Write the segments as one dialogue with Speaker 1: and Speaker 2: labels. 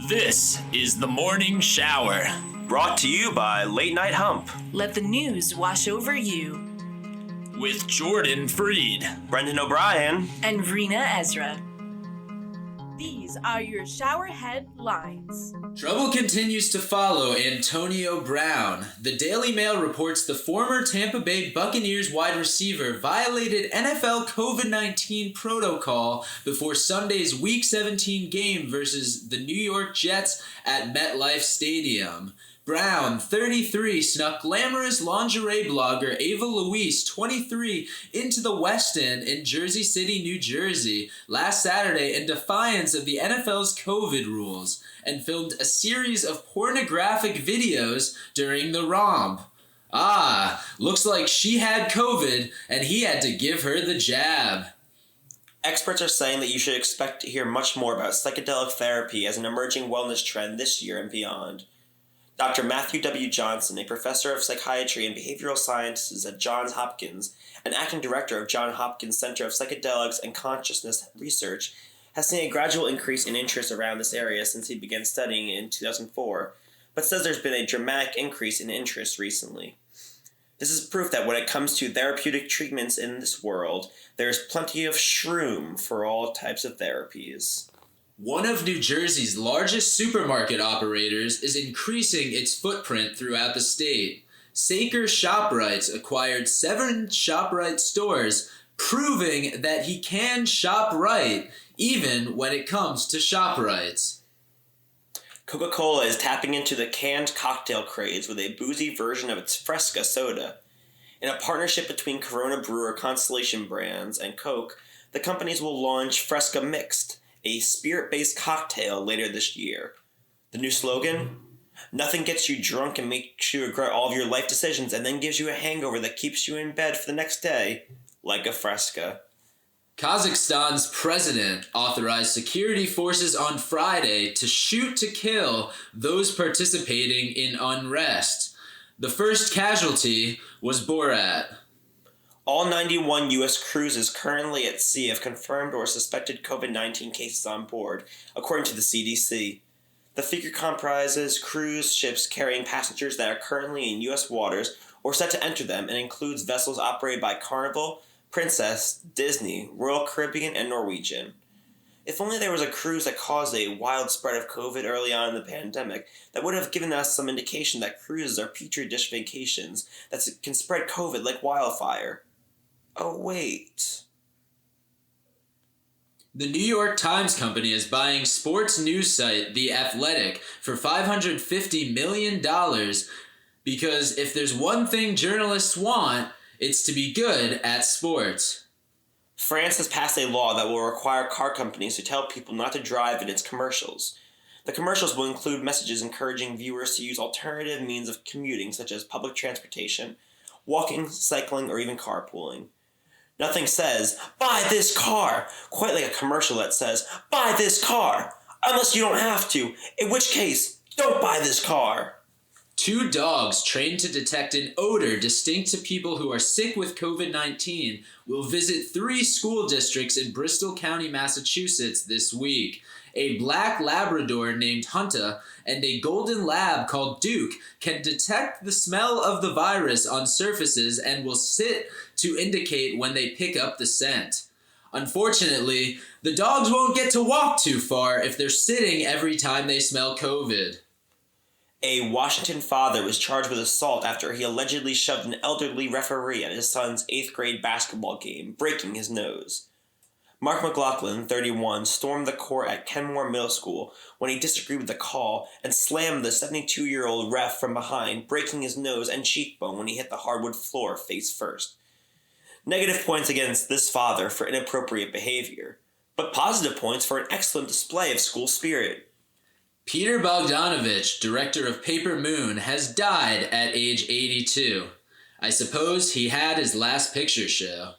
Speaker 1: This is the Morning Shower.
Speaker 2: Brought to you by Late Night Hump.
Speaker 3: Let the news wash over you.
Speaker 1: With Jordan Freed,
Speaker 2: Brendan O'Brien,
Speaker 3: and Reena Ezra. These are your ShowerHead Lines.
Speaker 4: Trouble continues to follow Antonio Brown. The Daily Mail reports the former Tampa Bay Buccaneers wide receiver violated NFL COVID-19 protocol before Sunday's Week 17 game versus the New York Jets at MetLife Stadium. Brown, 33, snuck glamorous lingerie blogger Ava Louise, 23, into the West End in Jersey City, New Jersey, last Saturday in defiance of the NFL's COVID rules, and filmed a series of pornographic videos during the romp. Looks like she had COVID and he had to give her the jab.
Speaker 2: Experts are saying that you should expect to hear much more about psychedelic therapy as an emerging wellness trend this year and beyond. Dr. Matthew W. Johnson, a professor of psychiatry and behavioral sciences at Johns Hopkins and acting director of Johns Hopkins Center of Psychedelics and Consciousness Research, has seen a gradual increase in interest around this area since he began studying it in 2004, but says there's been a dramatic increase in interest recently. This is proof that when it comes to therapeutic treatments in this world, there is plenty of shroom for all types of therapies.
Speaker 4: One of New Jersey's largest supermarket operators is increasing its footprint throughout the state. Saker ShopRites acquired 7 ShopRite stores, proving that he can shop right, even when it comes to ShopRites.
Speaker 2: Coca-Cola is tapping into the canned cocktail craze with a boozy version of its Fresca soda. In a partnership between Corona Brewer Constellation Brands and Coke, the companies will launch Fresca Mixed, a spirit-based cocktail, later this year. The new slogan? Nothing gets you drunk and makes you regret all of your life decisions and then gives you a hangover that keeps you in bed for the next day, like a Fresca.
Speaker 4: Kazakhstan's president authorized security forces on Friday to shoot to kill those participating in unrest. The first casualty was Borat.
Speaker 2: All 91 U.S. cruises currently at sea have confirmed or suspected COVID-19 cases on board, according to the CDC. The figure comprises cruise ships carrying passengers that are currently in U.S. waters or set to enter them, and includes vessels operated by Carnival, Princess, Disney, Royal Caribbean, and Norwegian. If only there was a cruise that caused a wild spread of COVID early on in the pandemic, that would have given us some indication that cruises are petri dish vacations that can spread COVID like wildfire. Oh, wait.
Speaker 4: The New York Times Company is buying sports news site The Athletic for $550 million because if there's one thing journalists want, it's to be good at sports.
Speaker 2: France has passed a law that will require car companies to tell people not to drive in its commercials. The commercials will include messages encouraging viewers to use alternative means of commuting, such as public transportation, walking, cycling, or even carpooling. Nothing says, buy this car, quite like a commercial that says, buy this car, unless you don't have to, in which case, don't buy this car.
Speaker 4: 2 dogs trained to detect an odor distinct to people who are sick with COVID-19 will visit 3 school districts in Bristol County, Massachusetts this week. A black Labrador named Hunter and a golden lab called Duke can detect the smell of the virus on surfaces and will sit to indicate when they pick up the scent. Unfortunately, the dogs won't get to walk too far if they're sitting every time they smell COVID.
Speaker 2: A Washington father was charged with assault after he allegedly shoved an elderly referee at his son's 8th grade basketball game, breaking his nose. Mark McLaughlin, 31, stormed the court at Kenmore Middle School when he disagreed with the call and slammed the 72-year-old ref from behind, breaking his nose and cheekbone when he hit the hardwood floor face first. Negative points against this father for inappropriate behavior, but positive points for an excellent display of school spirit.
Speaker 4: Peter Bogdanovich, director of Paper Moon, has died at age 82. I suppose he had his last picture show.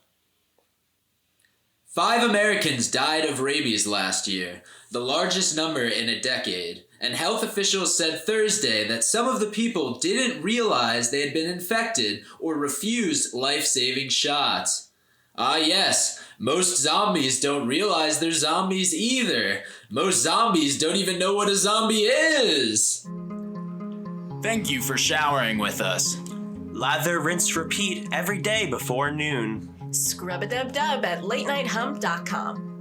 Speaker 4: 5 Americans died of rabies last year, the largest number in a decade, and health officials said Thursday that some of the people didn't realize they had been infected or refused life-saving shots. Ah yes, Most zombies don't realize they're zombies either. Most zombies don't even know what a zombie is.
Speaker 1: Thank you for showering with us.
Speaker 2: Lather, rinse, repeat every day before noon.
Speaker 3: Scrub-a-dub-dub at latenighthump.com.